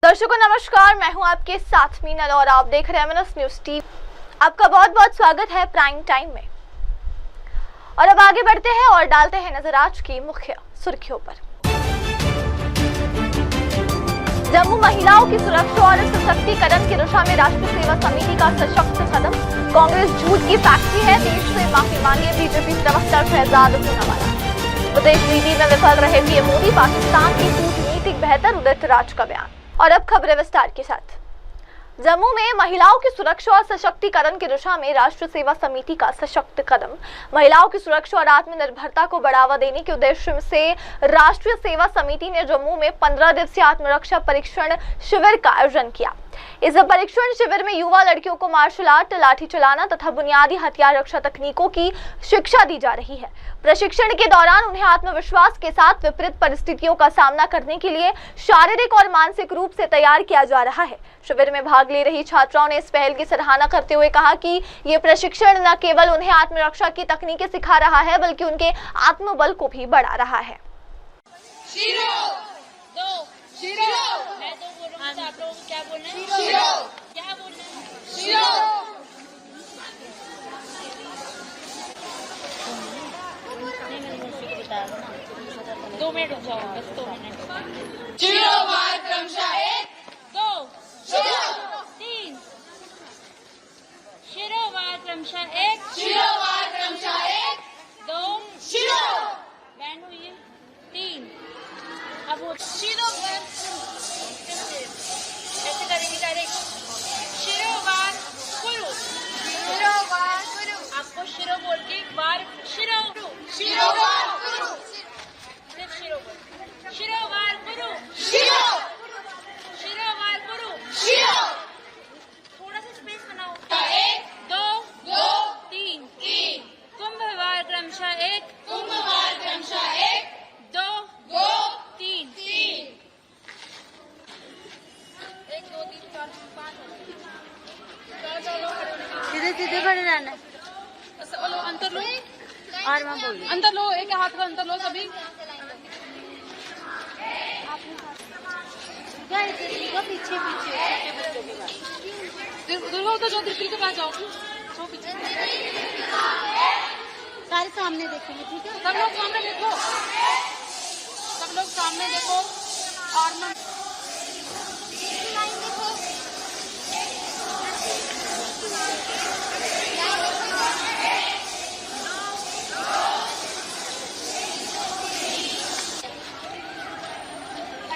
दर्शकों नमस्कार, मैं हूं आपके साथ मीनल और आप देख रहे हैं एमएनएस न्यूज टीवी। आपका बहुत बहुत स्वागत है प्राइम टाइम में। और अब आगे बढ़ते हैं और डालते हैं नजर आज की मुख्य सुर्खियों पर। जम्मू महिलाओं की सुरक्षा और सशक्तिकरण की दिशा में राष्ट्रीय सेवा समिति का सशक्त कदम। कांग्रेस झूठ की फैक्ट्री है, देश से माफी मांगे बीजेपी प्रवक्ता शहजाद पूनावाला। विदेश नीति में विफल रहे पीएम मोदी, पाकिस्तान की कूटनीतिक बेहतर उदित राज का बयान। और अब खबरें विस्तार के साथ। जम्मू में महिलाओं की सुरक्षा और सशक्तिकरण की दिशा में राष्ट्रीय सेवा समिति का सशक्त कदम। महिलाओं की सुरक्षा और आत्मनिर्भरता को बढ़ावा देने के उद्देश्य से राष्ट्रीय सेवा समिति ने जम्मू में 15 दिवसीय आत्मरक्षा परीक्षण शिविर का आयोजन किया। इस परीक्षण शिविर में युवा लड़कियों को मार्शल आर्ट, लाठी चलाना तथा बुनियादी हथियार रक्षा तकनीकों की शिक्षा दी जा रही है। प्रशिक्षण के दौरान उन्हें आत्मविश्वास के साथ विपरीत परिस्थितियों का सामना करने के लिए शारीरिक और मानसिक रूप से तैयार किया जा रहा है। शिविर में भाग ले रही छात्राओं ने इस पहल की सराहना करते हुए कहा कि ये प्रशिक्षण न केवल उन्हें आत्मरक्षा की तकनीकें सिखा रहा है बल्कि उनके आत्मबल को भी बढ़ा रहा है। मैं तो बोल रहा हूँ, आप लोगों को क्या बोलना है? क्या बोलना है? 2 मिनट रुक जाओ, बस 2 मिनट। शिरोवार क्रमशः 1, 2, 3। शिरोवार क्रमशः 1, शिरोवार क्रमशः 1, 2, शिरो बैंड हुई है 3। अब वो शिरोवार ऐसे करेंगे डायरेक्ट। शिरोवार गुरु, शिरोवार गुरु, आपको शिरो बोल के वार शिरो शिरोवार गुरु, सिर्फ शिरो बोल। शिरोवार गुरु, शिरो शिरोवार गुरु। शिरो थोड़ा सा स्पेस बनाओ। 1, 2, 2, 3। 3। कुंभवार क्रमशः 1, कुंभवार क्रमशः 1, 2, 2, 3। 3। 1, 2, 3, 4, 5। सीधे सीधे खड़े रहना। अंतर लो, और मैं बोल अंतर लो, एक हाथ का अंतर लो सभी। पीछे दुर्गा तो जो त्रिपिल के पास जाओ, जो पीछे। सारे सामने देखेंगे, ठीक है? सब लोग सामने देखो, सब लोग सामने देखो। और मैं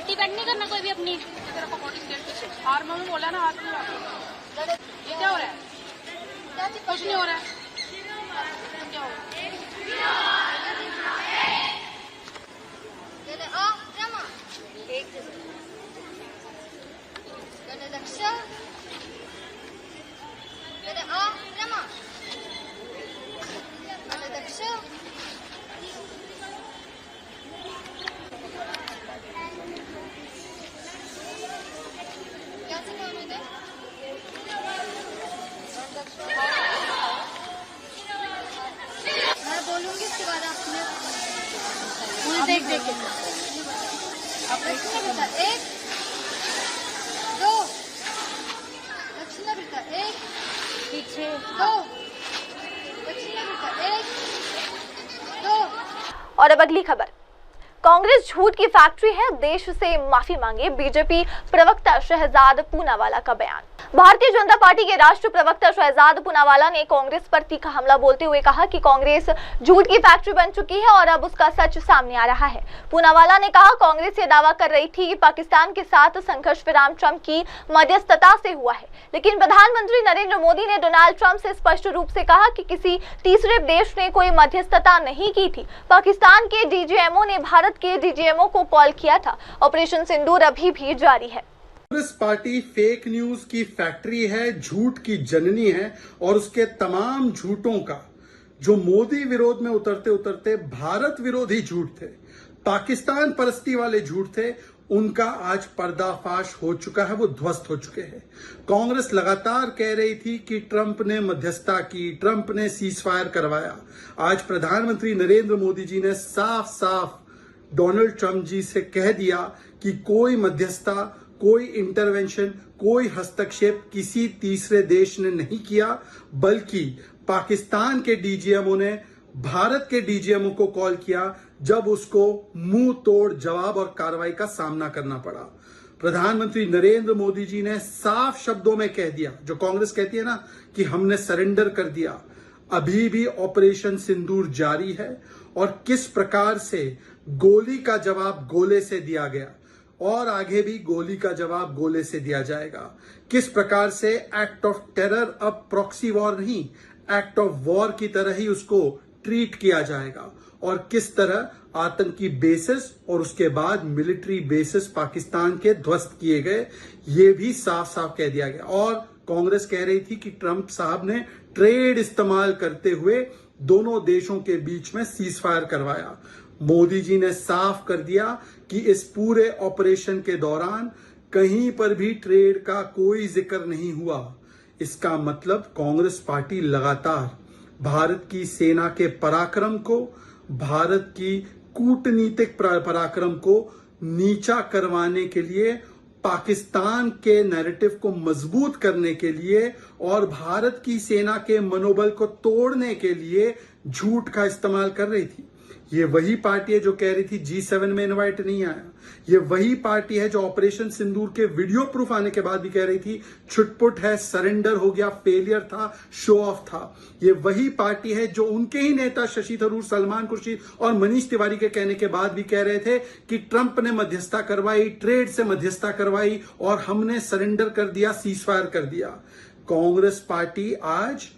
टिकट नहीं करना कोई भी अपनी। और मम्मी बोला ना, हाथ में ये क्या हो रहा है? कुछ नहीं हो रहा है। क्या हो रहा है? लक्ष्य मैं बोलूंगी, इसके बाद आप देख देख के 1, 2, दक्षिण अफ्रीका 1, पीछे 2, दक्षिण अफ्रीका 1, 2। और अब अगली खबर। कांग्रेस झूठ की फैक्ट्री है, देश से माफी मांगे बीजेपी प्रवक्ता शहजाद पूनावाला का बयान। भारतीय जनता पार्टी के राष्ट्रीय प्रवक्ता शहजाद पूनावाला ने कांग्रेस पर तीखा हमला बोलते हुए कहा कि कांग्रेस झूठ की फैक्ट्री बन चुकी है और अब उसका सच सामने आ रहा है। पूनावाला ने कहा, कांग्रेस ये दावा कर रही थी कि पाकिस्तान के साथ संघर्ष विराम ट्रंप की मध्यस्थता से हुआ है, लेकिन प्रधानमंत्री नरेंद्र मोदी ने डोनाल्ड ट्रंप से स्पष्ट रूप से कहा कि किसी तीसरे देश ने कोई मध्यस्थता नहीं की थी। पाकिस्तान के डीजीएमओ ने भारत के डीजीएमओ को कॉल किया था। ऑपरेशन सिंदूर अभी भी जारी है। कांग्रेस पार्टी फेक न्यूज की फैक्ट्री है, झूठ की जननी है और उसके तमाम झूठों का जो मोदी विरोध में उतरते उतरते भारत विरोधी झूठ थे, पाकिस्तान परस्ती वाले झूठ थे, उनका आज पर्दाफाश हो चुका है, वो ध्वस्त हो चुके हैं। कांग्रेस लगातार कह रही थी कि ट्रंप ने मध्यस्थता की, ट्रंप ने सीज फायर करवाया। आज प्रधानमंत्री नरेंद्र मोदी जी ने साफ साफ डोनाल्ड ट्रंप जी से कह दिया कि कोई मध्यस्थता, कोई इंटरवेंशन, कोई हस्तक्षेप किसी तीसरे देश ने नहीं किया, बल्कि पाकिस्तान के डीजीएमओ ने भारत के डीजीएमओ को कॉल किया जब उसको मुंह तोड़ जवाब और कार्रवाई का सामना करना पड़ा। प्रधानमंत्री नरेंद्र मोदी जी ने साफ शब्दों में कह दिया, जो कांग्रेस कहती है ना कि हमने सरेंडर कर दिया, अभी भी ऑपरेशन सिंदूर जारी है और किस प्रकार से गोली का जवाब गोले से दिया गया और आगे भी गोली का जवाब गोले से दिया जाएगा। किस प्रकार से एक्ट ऑफ टेरर अब प्रॉक्सी वॉर नहीं, एक्ट ऑफ वॉर की तरह ही उसको ट्रीट किया जाएगा और किस तरह आतंकी बेसिस और उसके बाद मिलिट्री बेसिस पाकिस्तान के ध्वस्त किए गए, ये भी साफ साफ कह दिया गया। और कांग्रेस कह रही थी कि ट्रंप साहब ने ट्रेड इस्तेमाल करते हुए दोनों देशों के बीच में सीज फायर करवाया। मोदी जी ने साफ कर दिया कि इस पूरे ऑपरेशन के दौरान कहीं पर भी ट्रेड का कोई जिक्र नहीं हुआ। इसका मतलब कांग्रेस पार्टी लगातार भारत की सेना के पराक्रम को, भारत की कूटनीतिक पराक्रम को नीचा करवाने के लिए, पाकिस्तान के नैरेटिव को मजबूत करने के लिए और भारत की सेना के मनोबल को तोड़ने के लिए झूठ का इस्तेमाल कर रही थी। ये वही पार्टी है जो कह रही थी G7 में इनवाइट नहीं आया। ये वही पार्टी है जो ऑपरेशन सिंदूर के वीडियो प्रूफ आने के बाद भी कह रही थी छुटपुट है, सरेंडर हो गया, फेलियर था, शो ऑफ था। ये वही पार्टी है जो उनके ही नेता शशि थरूर, सलमान खुर्शीद और मनीष तिवारी के कहने के बाद भी कह रहे थे कि ट्रंप ने मध्यस्थता करवाई, ट्रेड से मध्यस्थता करवाई और हमने सरेंडर कर दिया, सीज फायर कर दिया। कांग्रेस पार्टी आज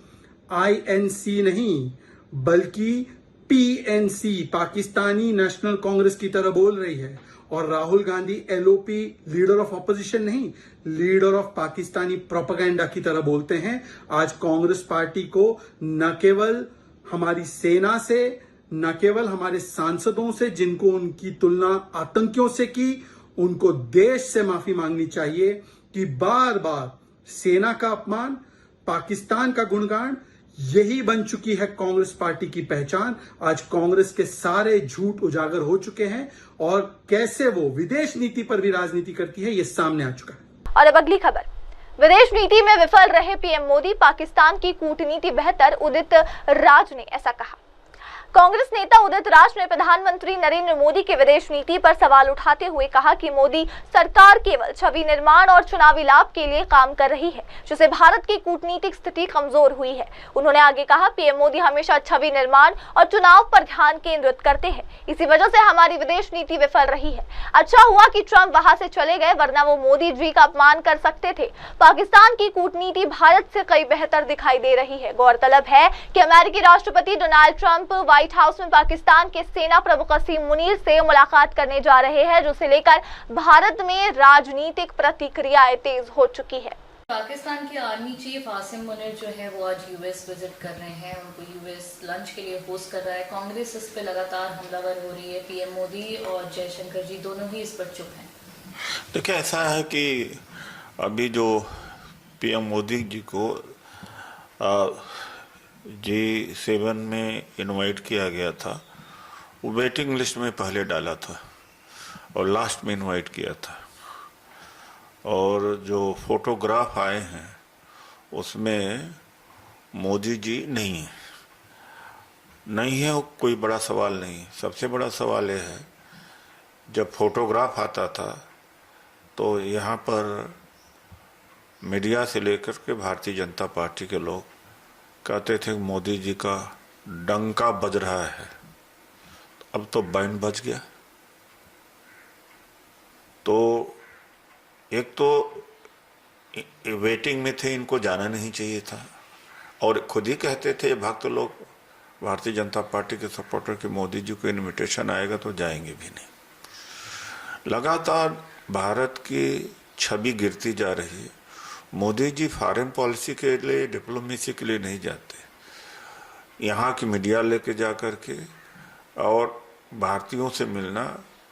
INC नहीं बल्कि PNC, पाकिस्तानी नेशनल कांग्रेस की तरह बोल रही है और Rahul Gandhi LOP, leader of opposition नहीं, लीडर ऑफ पाकिस्तानी प्रोपेगेंडा की तरह बोलते हैं। आज कांग्रेस पार्टी को न केवल हमारी सेना से, न केवल हमारे सांसदों से जिनको उनकी तुलना आतंकियों से की, उनको देश से माफी मांगनी चाहिए कि बार बार सेना का अपमान, पाकिस्तान का गुणगान, यही बन चुकी है कांग्रेस पार्टी की पहचान। आज कांग्रेस के सारे झूठ उजागर हो चुके हैं और कैसे वो विदेश नीति पर भी राजनीति करती है, ये सामने आ चुका है। और अब अगली खबर, विदेश नीति में विफल रहे पीएम मोदी, पाकिस्तान की कूटनीति बेहतर, उदित राज ने ऐसा कहा। कांग्रेस नेता उदित राज ने प्रधानमंत्री नरेंद्र मोदी के विदेश नीति पर सवाल उठाते हुए कहा कि मोदी सरकार केवल छवि निर्माण और चुनावी लाभ के लिए काम कर रही है, जिससे भारत की कूटनीतिक स्थिति कमजोर हुई है। उन्होंने आगे कहा, पीएम मोदी हमेशा छवि निर्माण और चुनाव पर ध्यान केंद्रित करते हैं, इसी वजह से हमारी विदेश नीति विफल रही है। अच्छा हुआ कि ट्रंप वहां से चले गए, वरना वो मोदी जी का अपमान कर सकते थे। पाकिस्तान की कूटनीति भारत से कई बेहतर दिखाई दे रही है। गौरतलब है कि अमेरिकी राष्ट्रपति डोनाल्ड ट्रंप व्हाइट हाउस में पाकिस्तान के सेना प्रमुख असीम मुनीर से मुलाकात करने जा रहे हैं, जिसे लेकर भारत में राजनीतिक प्रतिक्रियाएं तेज हो चुकी है। पाकिस्तान के आर्मी चीफ आसिम मुनीर जो है वो आज यूएस विजिट कर रहे हैं, उनको यूएस लंच के लिए होस्ट कर रहा है। कांग्रेस इस पे लगातार हमलावर हो रही है। पीएम मोदी और जयशंकर जी दोनों ही इस पर चुप हैं। देखिए, ऐसा है कि अभी जो पीएम मोदी जी को G7 में इनवाइट किया गया था, वो वेटिंग लिस्ट में पहले डाला था और लास्ट में इनवाइट किया था। और जो फोटोग्राफ आए हैं उसमें मोदी जी नहीं है, कोई बड़ा सवाल नहीं। सबसे बड़ा सवाल यह है, जब फोटोग्राफ आता था तो यहाँ पर मीडिया से लेकर के भारतीय जनता पार्टी के लोग कहते थे मोदी जी का डंका बज रहा है। अब तो बैंड बज गया। तो एक तो वेटिंग में थे, इनको जाना नहीं चाहिए था और खुद ही कहते थे भक्त लोग, भारतीय जनता पार्टी के सपोर्टर, कि मोदी जी को इनविटेशन आएगा तो जाएंगे भी नहीं। लगातार भारत की छवि गिरती जा रही है। मोदी जी फॉरेन पॉलिसी के लिए, डिप्लोमेसी के लिए नहीं जाते, यहाँ की मीडिया लेके जा कर के और भारतीयों से मिलना,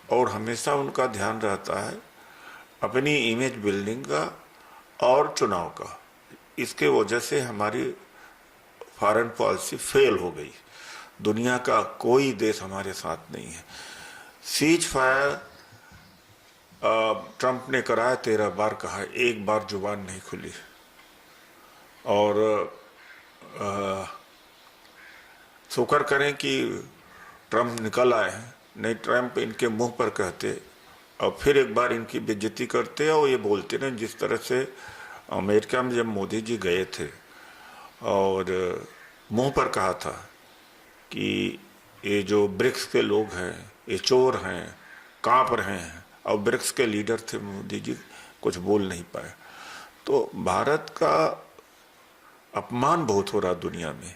और हमेशा उनका ध्यान रहता है अपनी इमेज बिल्डिंग का और चुनाव का। इसके वजह से हमारी फॉरेन पॉलिसी फेल हो गई। दुनिया का कोई देश हमारे साथ नहीं है। सीज फायर ट्रंप ने कराया 13 बार कहा, एक बार जुबान नहीं खुली। और शुक्र करें कि ट्रंप निकल आए हैं, नहीं ट्रंप इनके मुंह पर कहते और फिर एक बार इनकी बेइज्जती करते और ये बोलते ना जिस तरह से अमेरिका में जब मोदी जी गए थे और मुंह पर कहा था कि ये जो ब्रिक्स के लोग हैं ये चोर हैं, कांप रहे हैं, और ब्रिक्स के लीडर थे मोदी जी, कुछ बोल नहीं पाए। तो भारत का अपमान बहुत हो रहा दुनिया में।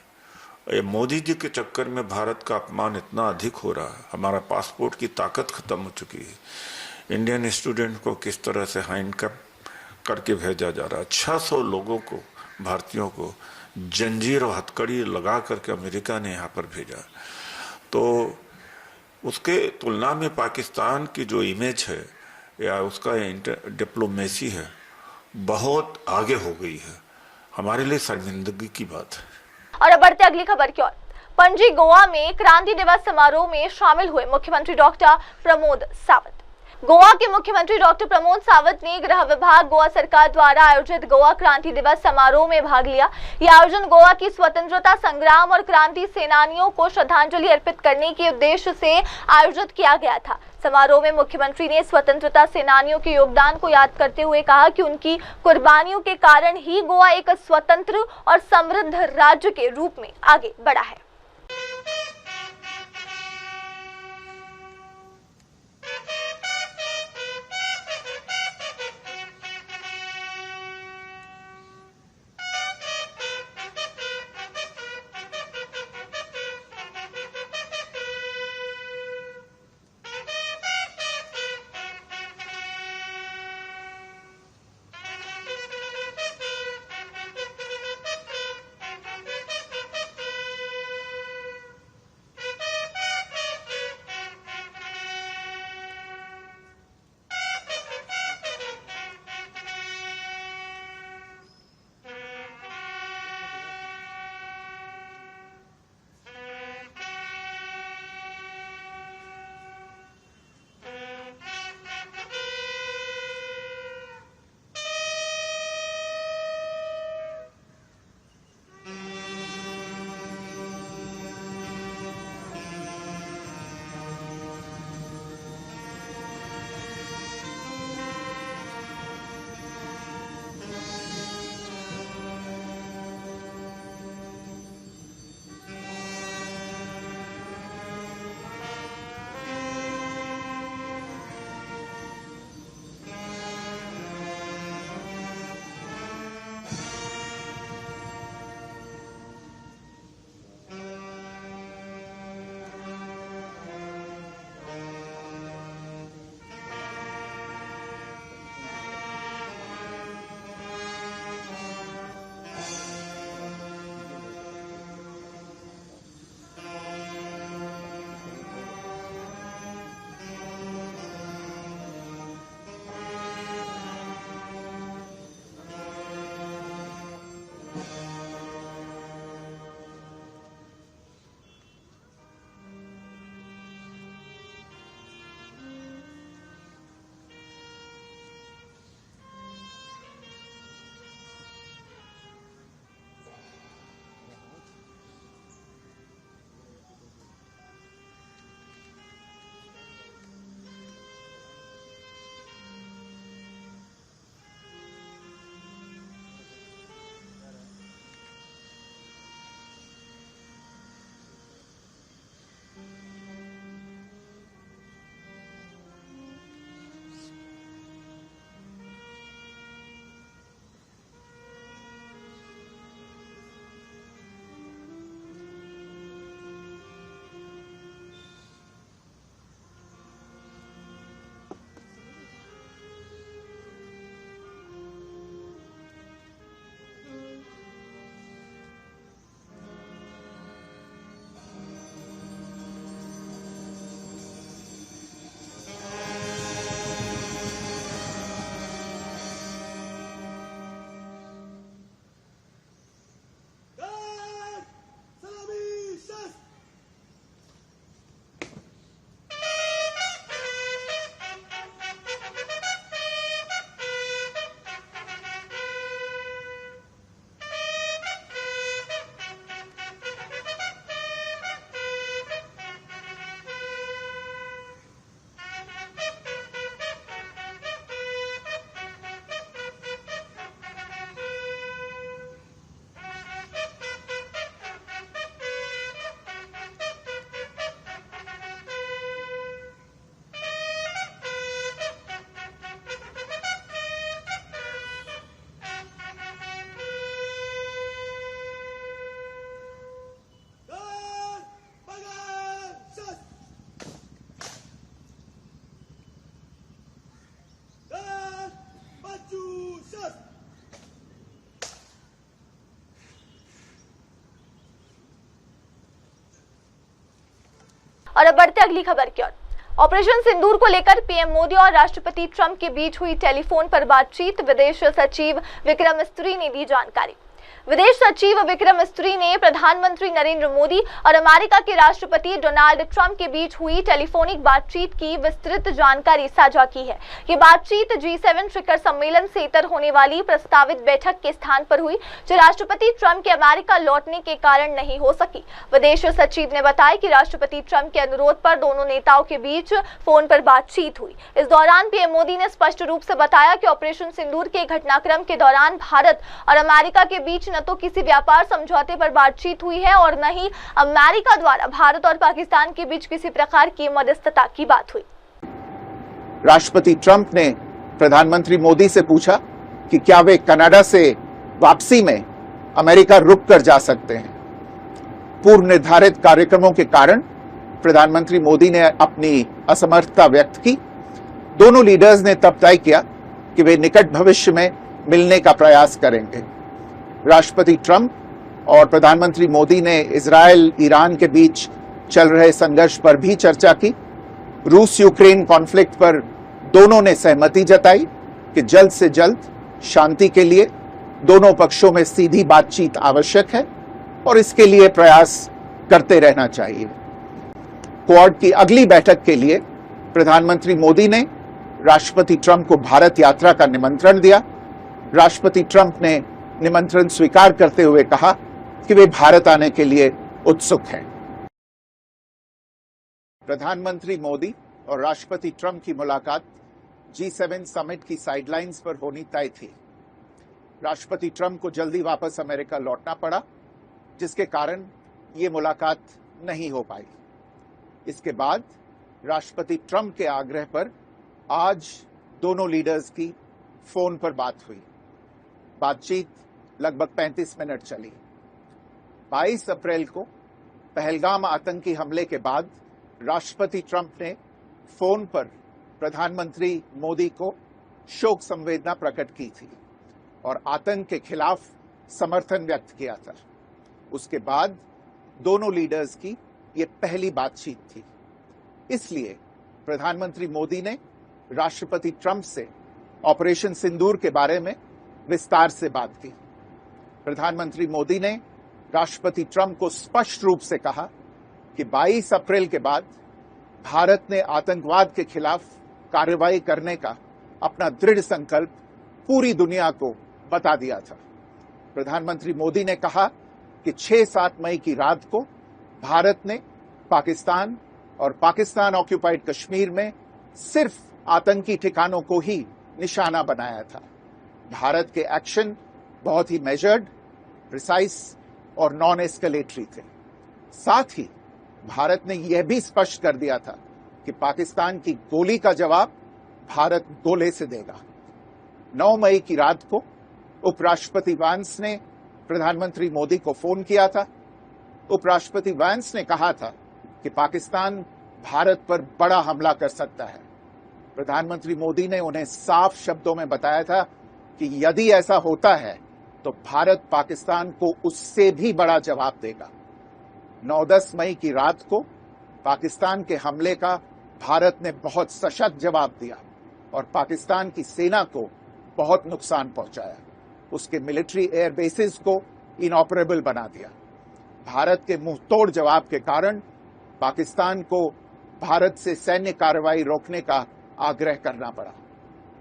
ये मोदी जी के चक्कर में भारत का अपमान इतना अधिक हो रहा है, हमारा पासपोर्ट की ताकत खत्म हो चुकी है। इंडियन स्टूडेंट को किस तरह से हैंडकप करके भेजा जा रहा है, 600 लोगों को, भारतीयों को जंजीर और हथकड़ी लगा करके अमेरिका ने यहाँ पर भेजा। तो उसके तुलना में पाकिस्तान की जो इमेज है या उसका डिप्लोमेसी है बहुत आगे हो गई है, हमारे लिए शर्मिंदगी की बात है। और अब बढ़ते अगली खबर की ओर। पणजी गोवा में क्रांति दिवस समारोह में शामिल हुए मुख्यमंत्री डॉक्टर प्रमोद सावंत। गोवा के मुख्यमंत्री डॉक्टर प्रमोद सावंत ने गृह विभाग गोवा सरकार द्वारा आयोजित गोवा क्रांति दिवस समारोह में भाग लिया। यह आयोजन गोवा की स्वतंत्रता संग्राम और क्रांति सेनानियों को श्रद्धांजलि अर्पित करने के उद्देश्य से आयोजित किया गया था। समारोह में मुख्यमंत्री ने स्वतंत्रता सेनानियों के योगदान को याद करते हुए कहा कि उनकी कुर्बानियों के कारण ही गोवा एक स्वतंत्र और समृद्ध राज्य के रूप में आगे बढ़ा है। और अब बढ़ते अगली खबर की ओर। ऑपरेशन सिंदूर को लेकर पीएम मोदी और राष्ट्रपति ट्रंप के बीच हुई टेलीफोन पर बातचीत, विदेश सचिव विक्रम मिस्त्री ने दी जानकारी। विदेश सचिव विक्रम मिस्त्री ने प्रधानमंत्री नरेंद्र मोदी और अमेरिका के राष्ट्रपति डोनाल्ड ट्रंप के बीच हुई टेलीफोनिक बातचीत की विस्तृत जानकारी साझा की है। ये बातचीत G7 शिखर सम्मेलन से इतर होने वाली प्रस्तावित बैठक के स्थान पर हुई, जो राष्ट्रपति ट्रंप के अमेरिका लौटने के कारण नहीं हो सकी। विदेश सचिव ने बताया कि राष्ट्रपति ट्रंप के अनुरोध पर दोनों नेताओं के बीच फोन पर बातचीत हुई। इस दौरान पीएम मोदी ने स्पष्ट रूप से बताया कि ऑपरेशन सिंदूर के घटनाक्रम के दौरान भारत और अमेरिका के बीच न तो किसी व्यापार समझौते पर बातचीत हुई है और न ही अमेरिका द्वारा भारत और पाकिस्तान के बीच किसी प्रकार की मध्यस्थता की बात हुई। राष्ट्रपति ट्रंप ने प्रधानमंत्री मोदी से पूछा कि क्या वे कनाडा से वापसी में अमेरिका रुक कर जा सकते हैं। पूर्व निर्धारित कार्यक्रमों के कारण प्रधानमंत्री मोदी ने अपनी असमर्थता व्यक्त की। दोनों लीडर्स ने तब तय किया कि वे निकट भविष्य में मिलने का प्रयास करेंगे। राष्ट्रपति ट्रंप और प्रधानमंत्री मोदी ने इजरायल ईरान के बीच चल रहे संघर्ष पर भी चर्चा की। रूस यूक्रेन कॉन्फ्लिक्ट पर दोनों ने सहमति जताई कि जल्द से जल्द शांति के लिए दोनों पक्षों में सीधी बातचीत आवश्यक है और इसके लिए प्रयास करते रहना चाहिए। क्वाड की अगली बैठक के लिए प्रधानमंत्री मोदी ने राष्ट्रपति ट्रंप को भारत यात्रा का निमंत्रण दिया। राष्ट्रपति ट्रंप ने निमंत्रण स्वीकार करते हुए कहा कि वे भारत आने के लिए उत्सुक हैं। प्रधानमंत्री मोदी और राष्ट्रपति ट्रंप की मुलाकात G7 समिट की साइडलाइंस पर होनी तय थी। राष्ट्रपति ट्रंप को जल्दी वापस अमेरिका लौटना पड़ा, जिसके कारण ये मुलाकात नहीं हो पाई। इसके बाद राष्ट्रपति ट्रंप के आग्रह पर आज दोनों लीडर्स की फोन पर बात हुई। बातचीत लगभग 35 मिनट चली। 22 अप्रैल को पहलगाम आतंकी हमले के बाद राष्ट्रपति ट्रंप ने फोन पर प्रधानमंत्री मोदी को शोक संवेदना प्रकट की थी और आतंक के खिलाफ समर्थन व्यक्त किया था। उसके बाद दोनों लीडर्स की ये पहली बातचीत थी। इसलिए प्रधानमंत्री मोदी ने राष्ट्रपति ट्रंप से ऑपरेशन सिंदूर के बारे में विस्तार से बात की। प्रधानमंत्री मोदी ने राष्ट्रपति ट्रंप को स्पष्ट रूप से कहा कि 22 अप्रैल के बाद भारत ने आतंकवाद के खिलाफ कार्रवाई करने का अपना दृढ़ संकल्प पूरी दुनिया को बता दिया था। प्रधानमंत्री मोदी ने कहा कि 6-7 मई की रात को भारत ने पाकिस्तान और पाकिस्तान ऑक्यूपाइड कश्मीर में सिर्फ आतंकी ठिकानों को ही निशाना बनाया था। भारत के एक्शन बहुत ही मेजर्ड, प्रिसाइज और नॉन एस्केलेटरी थे। साथ ही भारत ने यह भी स्पष्ट कर दिया था कि पाकिस्तान की गोली का जवाब भारत गोले से देगा। 9 मई की रात को उपराष्ट्रपति वांस ने प्रधानमंत्री मोदी को फोन किया था। उपराष्ट्रपति वांस ने कहा था कि पाकिस्तान भारत पर बड़ा हमला कर सकता है। प्रधानमंत्री मोदी ने उन्हें साफ शब्दों में बताया था कि यदि ऐसा होता है तो भारत पाकिस्तान को उससे भी बड़ा जवाब देगा। 9-10 मई की रात को पाकिस्तान के हमले का भारत ने बहुत सशक्त जवाब दिया और पाकिस्तान की सेना को बहुत नुकसान पहुंचाया। उसके मिलिट्री एयर बेसिस को इनऑपरेबल बना दिया। भारत के मुंहतोड़ जवाब के कारण पाकिस्तान को भारत से सैन्य कार्रवाई रोकने का आग्रह करना पड़ा।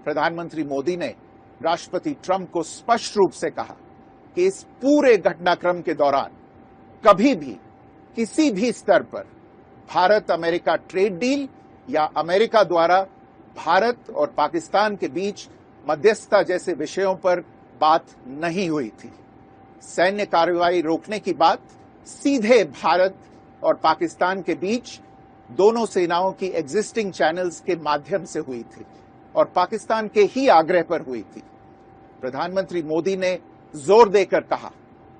प्रधानमंत्री मोदी ने राष्ट्रपति ट्रंप को स्पष्ट रूप से कहा कि इस पूरे घटनाक्रम के दौरान कभी भी किसी भी स्तर पर भारत अमेरिका ट्रेड डील या अमेरिका द्वारा भारत और पाकिस्तान के बीच मध्यस्थता जैसे विषयों पर बात नहीं हुई थी। सैन्य कार्रवाई रोकने की बात सीधे भारत और पाकिस्तान के बीच दोनों सेनाओं की एग्जिस्टिंग चैनल्स के माध्यम से हुई थी और पाकिस्तान के ही आग्रह पर हुई थी। प्रधानमंत्री मोदी ने जोर देकर कहा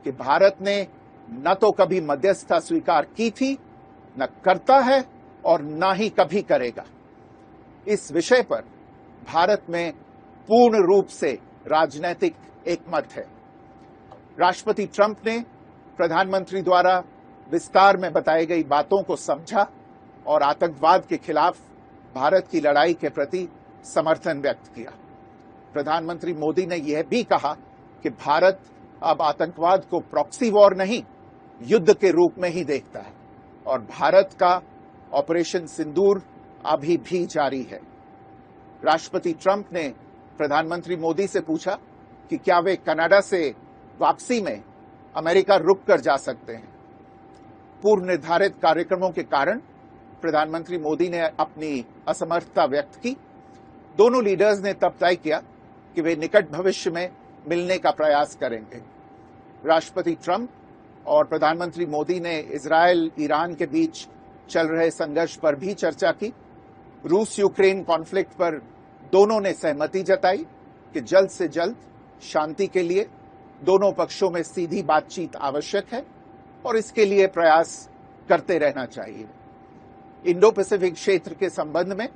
कि भारत ने न तो कभी मध्यस्थता स्वीकार की थी, न करता है और न ही कभी करेगा। इस विषय पर भारत में पूर्ण रूप से राजनीतिक एकमत है। राष्ट्रपति ट्रंप ने प्रधानमंत्री द्वारा विस्तार में बताई गई बातों को समझा और आतंकवाद के खिलाफ भारत की लड़ाई के प्रति समर्थन व्यक्त किया। प्रधानमंत्री मोदी ने यह भी कहा कि भारत अब आतंकवाद को प्रॉक्सी वॉर नहीं, युद्ध के रूप में ही देखता है और भारत का ऑपरेशन सिंदूर अभी भी जारी है। राष्ट्रपति ट्रंप ने प्रधानमंत्री मोदी से पूछा कि क्या वे कनाडा से वापसी में अमेरिका रुक कर जा सकते हैं। पूर्व निर्धारित कार्यक्रमों के कारण प्रधानमंत्री मोदी ने अपनी असमर्थता व्यक्त की। दोनों लीडर्स ने तब तय किया कि वे निकट भविष्य में मिलने का प्रयास करेंगे। राष्ट्रपति ट्रंप और प्रधानमंत्री मोदी ने इजरायल ईरान के बीच चल रहे संघर्ष पर भी चर्चा की। रूस यूक्रेन कॉन्फ्लिक्ट पर दोनों ने सहमति जताई कि जल्द से जल्द शांति के लिए दोनों पक्षों में सीधी बातचीत आवश्यक है और इसके लिए प्रयास करते रहना चाहिए। इंडो पैसिफिक क्षेत्र के संबंध में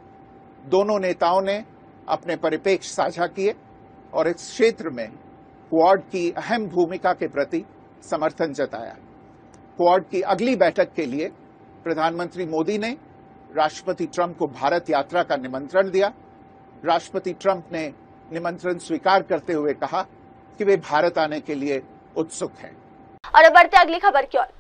दोनों नेताओं ने अपने परिप्रेक्ष्य साझा किए और इस क्षेत्र में क्वाड की अहम भूमिका के प्रति समर्थन जताया। क्वाड की अगली बैठक के लिए प्रधानमंत्री मोदी ने राष्ट्रपति ट्रंप को भारत यात्रा का निमंत्रण दिया। राष्ट्रपति ट्रंप ने निमंत्रण स्वीकार करते हुए कहा कि वे भारत आने के लिए उत्सुक हैं। और अब बढ़ते अगली खबर की ओर।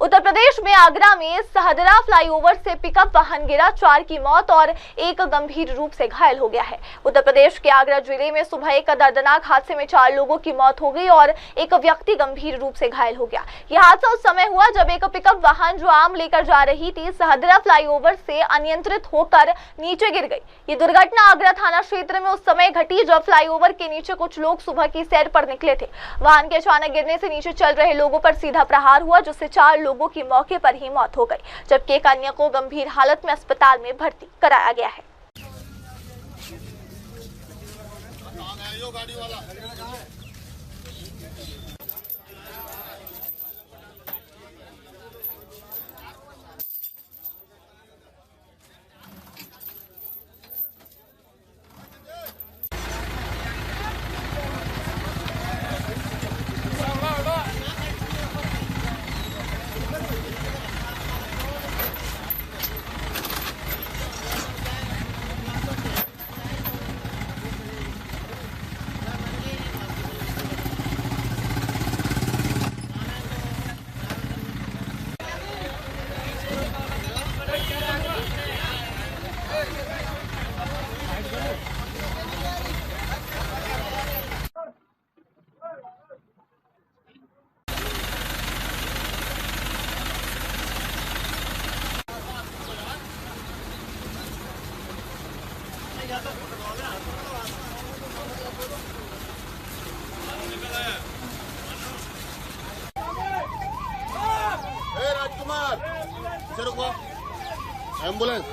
उत्तर प्रदेश में आगरा में सहदरा फ्लाईओवर से पिकअप वाहन गिरा, 4 की मौत और 1 गंभीर रूप से घायल हो गया है। उत्तर प्रदेश के आगरा जिले में सुबह एक दर्दनाक हादसे में 4 लोगों की मौत हो गई और 1 व्यक्ति गंभीर रूप से घायल हो गया। यह हादसा उस समय हुआ जब एक पिकअप वाहन जो आम लेकर जा रही थी सहदरा फ्लाईओवर से अनियंत्रित होकर नीचे गिर गई। ये दुर्घटना आगरा थाना क्षेत्र में उस समय घटी जब फ्लाईओवर के नीचे कुछ लोग सुबह की सैर पर निकले थे। वाहन के अचानक गिरने से नीचे चल रहे लोगों पर सीधा प्रहार हुआ, जिससे 4 लोगों की मौके पर ही मौत हो गई, जबकि एक अन्य को गंभीर हालत में अस्पताल में भर्ती कराया गया है। एम्बुलेंस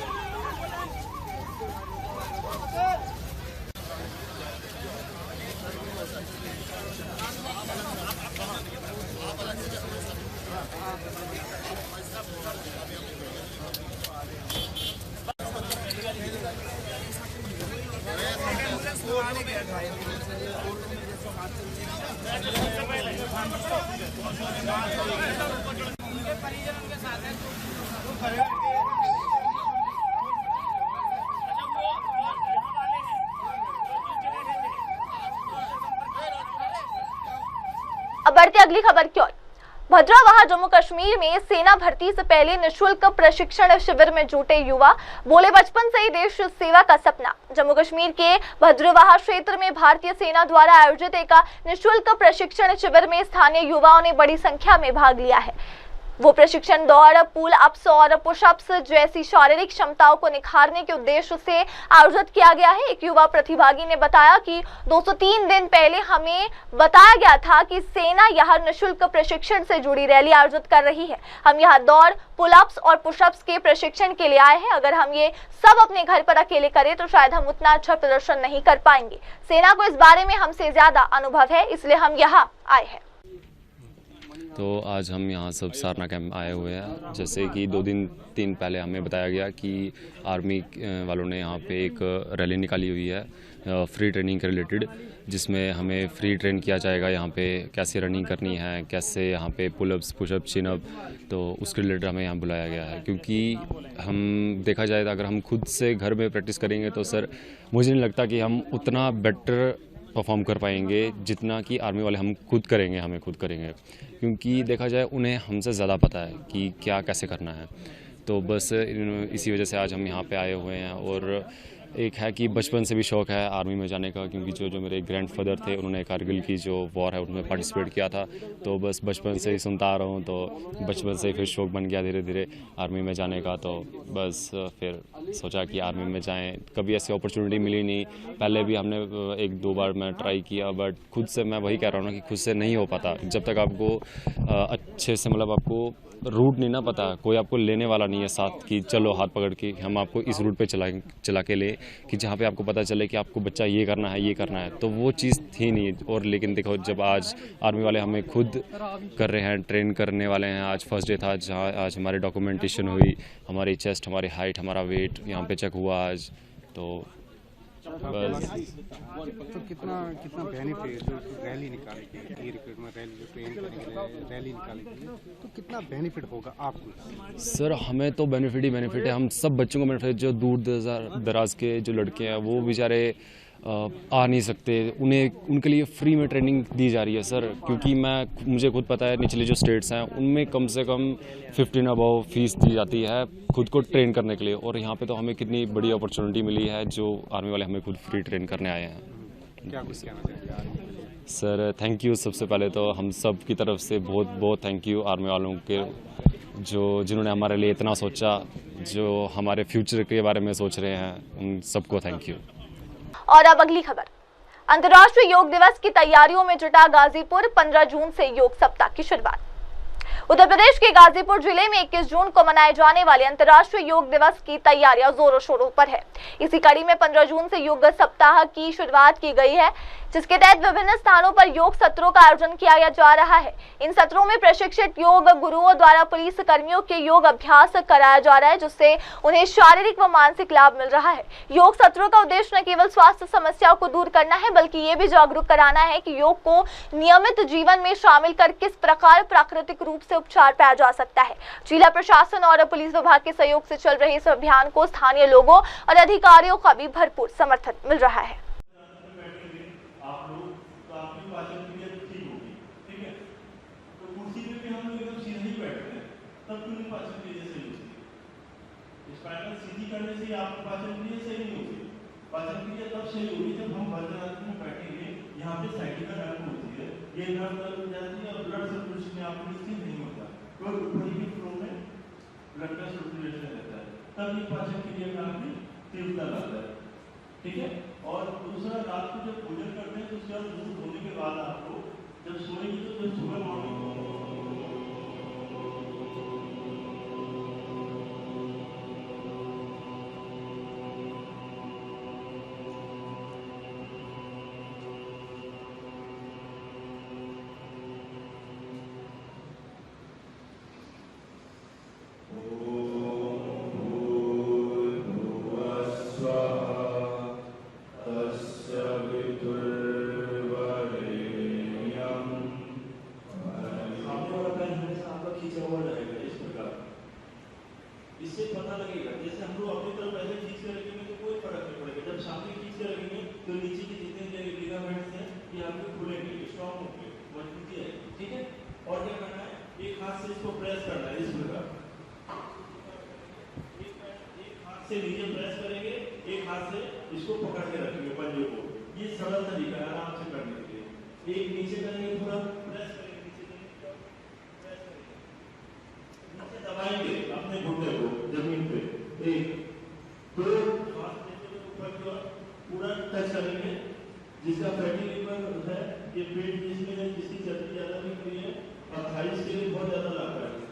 अब बढ़ते अगली खबर की ओर। भद्रवाह जम्मू कश्मीर में सेना भर्ती से पहले निःशुल्क प्रशिक्षण शिविर में जुटे युवा बोले बचपन से ही देश सेवा का सपना। जम्मू कश्मीर के भद्रवाह क्षेत्र में भारतीय सेना द्वारा आयोजित एक निःशुल्क प्रशिक्षण शिविर में स्थानीय युवाओं ने बड़ी संख्या में भाग लिया है। वो प्रशिक्षण दौड़, पुल अप्स और पुशअप्स जैसी शारीरिक क्षमताओं को निखारने के उद्देश्य से आयोजित किया गया है। एक युवा प्रतिभागी ने बताया कि 203 दिन पहले हमें बताया गया था कि सेना यह निःशुल्क प्रशिक्षण से जुड़ी रैली आयोजित कर रही है। हम यहाँ दौड़, पुल अप्स और पुशअप्स के प्रशिक्षण के लिए आए हैं। अगर हम ये सब अपने घर पर अकेले करें तो शायद हम उतना अच्छा प्रदर्शन नहीं कर पाएंगे। सेना को इस बारे में हमसे ज्यादा अनुभव है, इसलिए हम यहाँ आए हैं। तो आज हम यहाँ सब सारना कैंप आए हुए हैं। जैसे कि 2 दिन पहले हमें बताया गया कि आर्मी वालों ने यहाँ पे एक रैली निकाली हुई है फ्री ट्रेनिंग के रिलेटेड, जिसमें हमें फ्री ट्रेन किया जाएगा यहाँ पे कैसे रनिंग करनी है, कैसे यहाँ पे पुलअप्स पुशअप चिनअप, तो उसके रिलेटेड हमें यहाँ बुलाया गया है। क्योंकि हम देखा जाए तो अगर हम खुद से घर में प्रैक्टिस करेंगे तो सर मुझे नहीं लगता कि हम उतना बेटर परफॉर्म कर पाएंगे जितना कि आर्मी वाले हम खुद करेंगे, हमें खुद करेंगे। क्योंकि देखा जाए उन्हें हमसे ज़्यादा पता है कि क्या कैसे करना है। तो बस इसी वजह से आज हम यहाँ पे आए हुए हैं। और एक है कि बचपन से भी शौक़ है आर्मी में जाने का, क्योंकि जो मेरे ग्रैंडफादर थे उन्होंने कारगिल की जो वॉर है उनमें पार्टिसिपेट किया था। तो बस बचपन से ही सुनता आ रहा हूँ, तो बचपन से ही फिर शौक़ बन गया धीरे धीरे आर्मी में जाने का। तो बस फिर सोचा कि आर्मी में जाएं। कभी ऐसी अपॉर्चुनिटी मिली नहीं, पहले भी हमने 1-2 बार मैं ट्राई किया, बट खुद से मैं वही कह रहा हूँ ना कि खुद से नहीं हो पाता। जब तक आपको अच्छे से मतलब आपको रूट नहीं ना पता, कोई आपको लेने वाला नहीं है साथ कि चलो हाथ पकड़ के हम आपको इस रूट पे चला के ले, कि जहाँ पे आपको पता चले कि आपको बच्चा ये करना है, तो वो चीज़ थी नहीं। और लेकिन देखो जब आज आर्मी वाले हमें खुद कर रहे हैं, ट्रेन करने वाले हैं। आज फर्स्ट डे था जहाँ आज हमारे डॉक्यूमेंटेशन हुई, हमारी चेस्ट, हमारी हाइट, हमारा वेट यहाँ पे चेक हुआ आज। तो बस तो कितना बेनिफिट जो रैली निकालेगी, रिक्रूटमेंट रैली ट्रेन करने के लिए रैली निकालेगी, तो कितना बेनिफिट होगा आपको? सर हमें तो बेनिफिट ही बेनिफिट है। हम सब बच्चों को बेनिफिट, जो दूर दराज के जो लड़के हैं वो बेचारे आ नहीं सकते, उनके लिए फ्री में ट्रेनिंग दी जा रही है सर। क्योंकि मुझे खुद पता है निचले जो स्टेट्स हैं उनमें कम से कम 15 अबव फीस दी जाती है खुद को ट्रेन करने के लिए। और यहाँ पे तो हमें कितनी बड़ी अपॉर्चुनिटी मिली है, जो आर्मी वाले हमें खुद फ्री ट्रेन करने आए हैं। क्या कुछ कहना चाहिए सर? Thank you. सबसे पहले तो हम सब की तरफ से बहुत बहुत थैंक यू आर्मी वालों के, जिन्होंने हमारे लिए इतना सोचा, जो हमारे फ्यूचर के बारे में सोच रहे हैं, उन सबको थैंक यू। और अब अगली खबर। अंतर्राष्ट्रीय योग दिवस की तैयारियों में जुटा गाजीपुर। 15 जून से योग सप्ताह की शुरुआत। उत्तर प्रदेश के गाजीपुर जिले में 21 जून को मनाए जाने वाले अंतर्राष्ट्रीय योग दिवस की तैयारियां जोरों शोरों पर है। इसी कड़ी में 15 जून से योग सप्ताह की शुरुआत की गई है, जिसके तहत विभिन्न स्थानों पर योग सत्रों का आयोजन किया जा रहा है। इन सत्रों में प्रशिक्षित योग गुरुओं द्वारा पुलिस कर्मियों के योग अभ्यास कराया जा रहा है, जिससे उन्हें शारीरिक व मानसिक लाभ मिल रहा है। योग सत्रों का उद्देश्य न केवल स्वास्थ्य समस्याओं को दूर करना है, बल्कि ये भी जागरूक कराना है कि योग को नियमित जीवन में शामिल कर किस प्रकार प्राकृतिक रूप से उपचार पाया जा सकता है। जिला प्रशासन और पुलिस विभाग के सहयोग से चल रहे इस अभियान को स्थानीय लोगों और अधिकारियों का भी भरपूर समर्थन मिल रहा है। सीधी करने से आपकी पाचन क्रिया सही नहीं होती। पाचन क्रिया तब सही होगी जब हम वज्रासन में बैठेंगे, यहाँ पे साइटिका नर्व होती है, ये नर्व हो जाती है और ब्लड सर्कुलेशन में आपको स्थिर नहीं होता, तो ऊपरी के फ्लो में ब्लड का सर्कुलेशन रहता है, तब ये पाचन क्रिया का आपकी तीव्रता लाता है। ठीक है। और दूसरा, रात को जब भोजन करते हैं तो उसके बाद मुंह धोने के बाद आपको जब सोएंगे तो जब सुबह मॉर्निंग इससे पता लगेगा। जैसे हम लोग अपनी तरफ ऐसे खींच के रखेंगे तो कोई फर्क नहीं पड़ेगा, जब सामने खींच के रखेंगे तो नीचे के जितने लिगामेंट्स हैं ये आपके खुलेंगे, स्ट्रॉन्ग होंगे, मजबूती आएगी। ठीक है। और क्या करना है, एक हाथ से इसको प्रेस करना है, इस प्रकार एक हाथ से नीचे प्रेस करेंगे, एक हाथ से इसको पकड़ के रखेंगे पंजे को। ये सरल तरीका है आराम से करने के लिए। एक नीचे करेंगे, थोड़ा प्रेस करेंगे, नीचे दबाएंगे अपने घुटने को जमीन पे, एक दो हाथ ऊपर की ओर पूरा टच करेंगे। जिसका फैटी लिवर है, ये पेट जिसमें है, जिसकी चर्बी ज्यादा दिख रही है और थाइस के लिए बहुत ज्यादा लाभदायक है।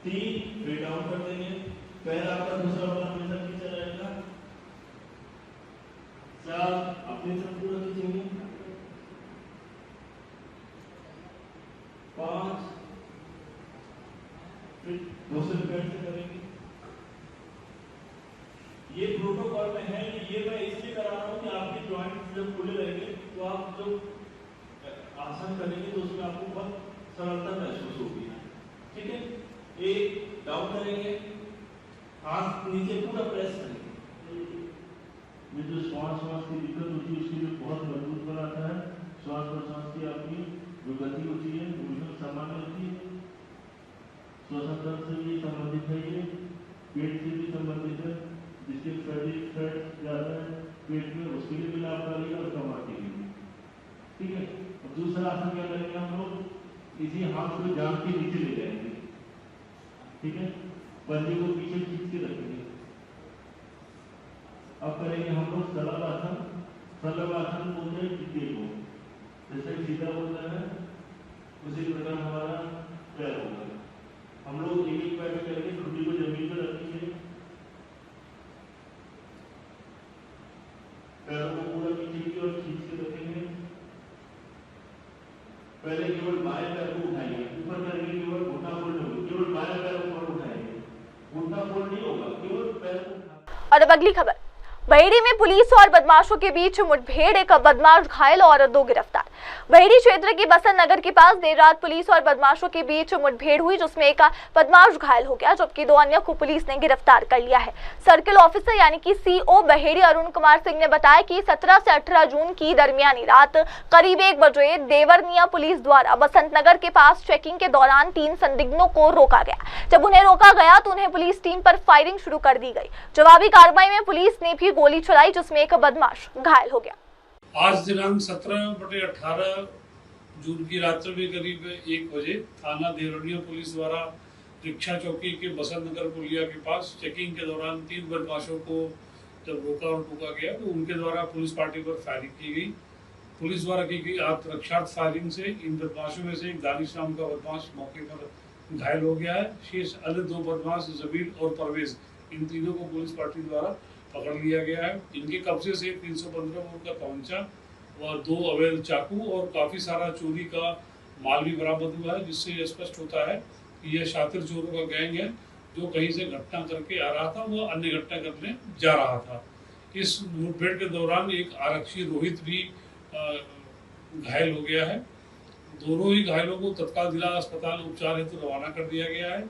3 वे डाउन कर देंगे, पैर आपका दूसरा वाला हमेशा नीचे रहेगा। 4 अपनी तरफ पूरा खींचेंगे। 5 फिर दूसरे पैर से करेंगे। ये प्रोटोकॉल में है, ये मैं इसलिए करा रहा हूँ कि आपकी आसन करेंगे तो उसमें आपको बहुत सरलता महसूस होगी। ठीक है, एक डाउन करेंगे, हाथ नीचे पूरा प्रेस करेंगे। ये जो श्वास की दिक्कत होती है उसके लिए बहुत मजबूत बनाता है। श्वास प्रश्वास की आपकी जो गति होती है वो एकदम सामान्य होती है। श्वास से भी संबंधित है, ये पेट से भी संबंधित है। जिसके फैट ज्यादा है पेट में उसके लिए भी लाभकारी और कमाने के लिए। ठीक है, और दूसरा आसन क्या करेंगे हम लोग, इसी हाथ को जांघ के नीचे ले जाएंगे। ठीक है, पंजे को पीछे खींच के रखेंगे। अब करेंगे हम लोग सरल आसन। सरल आसन बोलते हैं टिक्के को, जैसे सीधा बोलता है उसी प्रकार हमारा पैर होगा। हम लोग एक एक पैर में करेंगे, घुटने को जमीन पर रखेंगे, पैरों को पूरा पीछे की ओर खींच के रखेंगे। पहले केवल बाएं पैर को उठाएंगे, ऊपर करेंगे, केवल घुटना फोल्ड होगा, केवल बाएं पैर को ऊपर उठाएंगे, घुटना फोल्ड नहीं होगा, केवल पैर को। और अब अगली खबर, बहेड़ी में पुलिस और बदमाशों के बीच मुठभेड़, एक बदमाश घायल और 2 गिरफ्तार। बहेड़ी क्षेत्र के बसंत नगर के पास देर रात पुलिस और बदमाशों के बीच मुठभेड़ हुई, जिसमें एक बदमाश घायल हो गया, जबकि 2 अन्य को पुलिस ने गिरफ्तार कर लिया है। सर्किल ऑफिसर यानी कि सीओ बहेड़ी अरुण कुमार सिंह ने बताया कि 17 से 18 जून की दरमियानी रात करीब 1 बजे देवरनिया पुलिस द्वारा बसंत नगर के पास चेकिंग के दौरान 3 संदिग्धों को रोका गया। जब उन्हें रोका गया तो उन्हें पुलिस टीम पर फायरिंग शुरू कर दी गई। जवाबी कार्रवाई में पुलिस ने भी गोली चलाई, जिसमें एक बदमाश घायल हो गया। आज दिनांक 17/18 जून की रात्रि में करीब 1 बजे थाना देवरिया पुलिस द्वारा रिक्शा चौकी के बसंत नगर पुलिया के पास चेकिंग के दौरान 3 बदमाशों को जब रोका और टोका गया तो उनके द्वारा पुलिस पार्टी पर फायरिंग की गई। पुलिस द्वारा की गई आत्मरक्षार्थ फायरिंग से इन बदमाशों में से एक दानिश नाम का बदमाश मौके पर घायल हो गया है। शेष अन्य 2 बदमाश जमील और परवेज, इन तीनों को पुलिस पार्टी द्वारा पकड़ लिया गया है। इनके कब्जे से 315 बोर का तमंचा और 2 अवैध चाकू और काफी सारा चोरी का माल भी बरामद हुआ है, जिससे यह स्पष्ट होता है कि यह शातिर चोरों का गैंग है जो कहीं से घटना करके आ रहा था, वो अन्य घटना करने जा रहा था। इस मुठभेड़ के दौरान एक आरक्षी रोहित भी घायल हो गया है। दोनों ही घायलों को तत्काल जिला अस्पताल उपचार हेतु रवाना कर दिया गया है।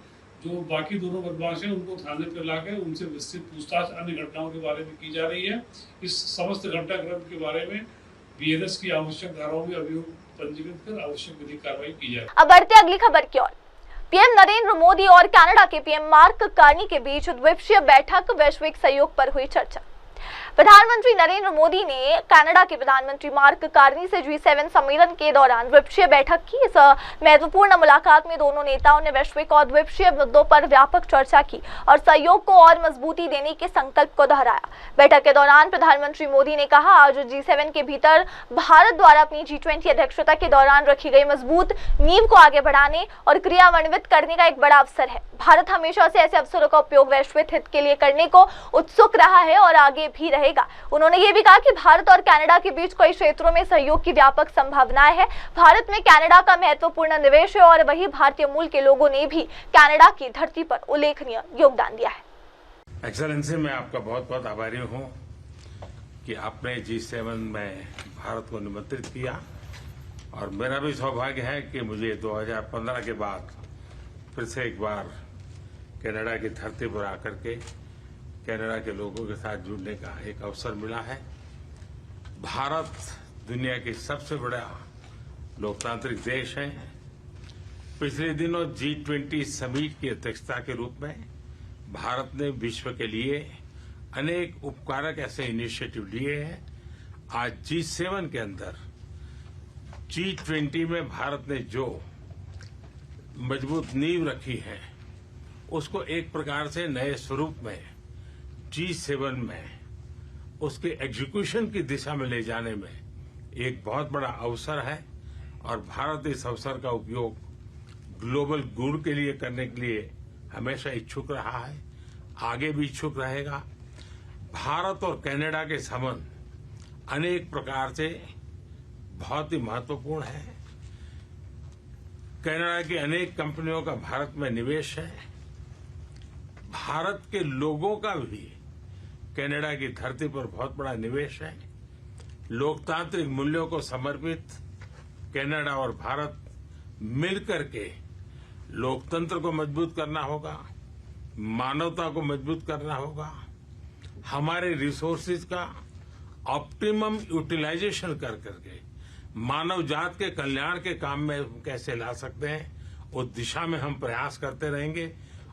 जो बाकी दोनों बदमाश हैं उनको थाने पर लाकर उनसे विस्तृत पूछताछ अन्य घटनाओं के बारे में की जा रही है। इस समस्त घटनाक्रम के बारे में बीएनएस की आवश्यक धाराओं में अभियोग पंजीकृत कर आवश्यक विधिक कार्रवाई की जाए। अब बढ़ते अगली खबर की ओर। पीएम नरेंद्र मोदी और कनाडा के पीएम मार्क कार्नी के बीच द्विपक्षीय बैठक, वैश्विक सहयोग पर हुई चर्चा। प्रधानमंत्री नरेंद्र मोदी ने कनाडा के प्रधानमंत्री मार्क कार्नी से G7 सम्मेलन के दौरान द्विपक्षीय बैठक की। इस महत्वपूर्ण मुलाकात में दोनों नेताओं ने वैश्विक और द्विपक्षीय मुद्दों पर व्यापक चर्चा की और सहयोग को और मजबूती देने के संकल्प को दोहराया। बैठक के दौरान प्रधानमंत्री मोदी ने कहा, आज G7 के भीतर भारत द्वारा अपनी G20 अध्यक्षता के दौरान रखी गई मजबूत नींव को आगे बढ़ाने और क्रियान्वित करने का एक बड़ा अवसर है। भारत हमेशा से ऐसे अवसरों का उपयोग वैश्विक हित के लिए करने को उत्सुक रहा है और आगे भी रहेगा। उन्होंने ये भी कहा कि भारत और कनाडा के बीच कई क्षेत्रों में सहयोग की व्यापक संभावनाएं हैं। भारत में कनाडा का महत्वपूर्ण निवेश है और वही भारतीय मूल के लोगों ने भी कनाडा की धरती पर उल्लेखनीय योगदान दिया है। एक्सेलेंसी, मैं आपका बहुत बहुत आभारी हूं कि आपने G7 में भारत को निमंत्रित किया और मेरा भी सौभाग्य है कि मुझे 2015 के बाद फिर से एक बार कनाडा की धरती पर आकर के कनाडा के लोगों के साथ जुड़ने का एक अवसर मिला है। भारत दुनिया की सबसे बड़ा लोकतांत्रिक देश है। पिछले दिनों G20 समिट की अध्यक्षता के रूप में भारत ने विश्व के लिए अनेक उपकारक ऐसे इनिशिएटिव लिए हैं। आज G7 के अंदर G20 में भारत ने जो मजबूत नींव रखी है उसको एक प्रकार से नए स्वरूप में G7 में उसके एग्जीक्यूशन की दिशा में ले जाने में एक बहुत बड़ा अवसर है और भारत इस अवसर का उपयोग ग्लोबल गुड के लिए करने के लिए हमेशा इच्छुक रहा है, आगे भी इच्छुक रहेगा। भारत और कनाडा के संबंध अनेक प्रकार से बहुत ही महत्वपूर्ण है। कनाडा की अनेक कंपनियों का भारत में निवेश है। भारत के लोगों का भी कनाडा की धरती पर बहुत बड़ा निवेश है। लोकतांत्रिक मूल्यों को समर्पित कनाडा और भारत मिलकर के लोकतंत्र को मजबूत करना होगा, मानवता को मजबूत करना होगा, हमारे रिसोर्सेज का ऑप्टिमम यूटिलाइजेशन कर करके मानव जात के कल्याण के काम में कैसे ला सकते हैं, उस दिशा में हम प्रयास करते रहेंगे।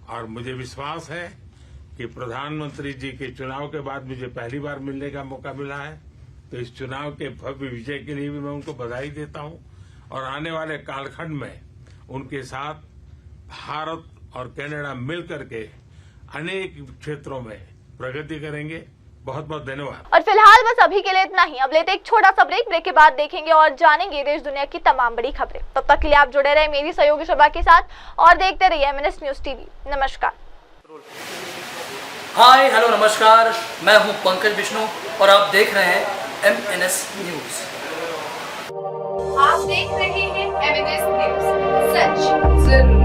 और मुझे विश्वास है कि प्रधानमंत्री जी के चुनाव के बाद मुझे पहली बार मिलने का मौका मिला है, तो इस चुनाव के भव्य विजय के लिए भी मैं उनको बधाई देता हूं और आने वाले कालखंड में उनके साथ भारत और कनाडा मिलकर के अनेक क्षेत्रों में प्रगति करेंगे। बहुत बहुत धन्यवाद। और फिलहाल बस अभी के लिए इतना ही। अब लेते एक छोटा सा ब्रेक के बाद देखेंगे और जानेंगे देश दुनिया की तमाम बड़ी खबरें। तब तक के लिए आप जुड़े रहे मेरी सहयोगी शोभा के साथ और देखते रहिए MNS न्यूज टीवी। नमस्कार। हाय हेलो नमस्कार, मैं हूं पंकज विष्णु और आप देख रहे हैं MNS न्यूज। आप देख रहे हैं MNS न्यूज, सच जरूर।